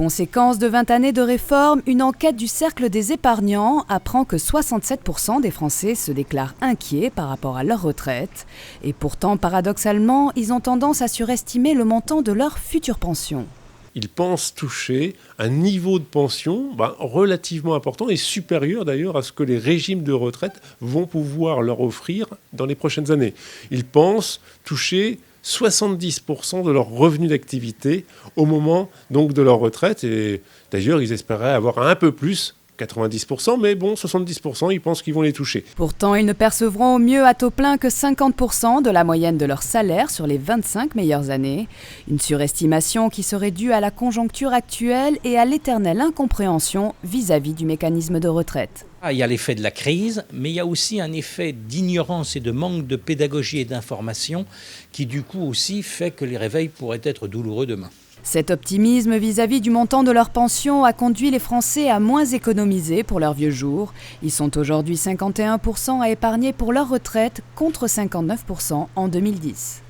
Conséquence de 20 années de réformes, une enquête du Cercle des épargnants apprend que 67% des Français se déclarent inquiets par rapport à leur retraite. Et pourtant, paradoxalement, ils ont tendance à surestimer le montant de leur future pension. Ils pensent toucher un niveau de pension relativement important et supérieur d'ailleurs à ce que les régimes de retraite vont pouvoir leur offrir dans les prochaines années. Ils pensent toucher 70% de leurs revenus d'activité au moment donc de leur retraite. Et d'ailleurs, ils espéraient avoir un peu plus, 90%, mais bon, 70%, ils pensent qu'ils vont les toucher. Pourtant, ils ne percevront au mieux à taux plein que 50% de la moyenne de leur salaire sur les 25 meilleures années. Une surestimation qui serait due à la conjoncture actuelle et à l'éternelle incompréhension vis-à-vis du mécanisme de retraite. Il y a l'effet de la crise, mais il y a aussi un effet d'ignorance et de manque de pédagogie et d'information qui du coup aussi fait que les réveils pourraient être douloureux demain. Cet optimisme vis-à-vis du montant de leur pension a conduit les Français à moins économiser pour leurs vieux jours. Ils sont aujourd'hui 51% à épargner pour leur retraite contre 59% en 2010.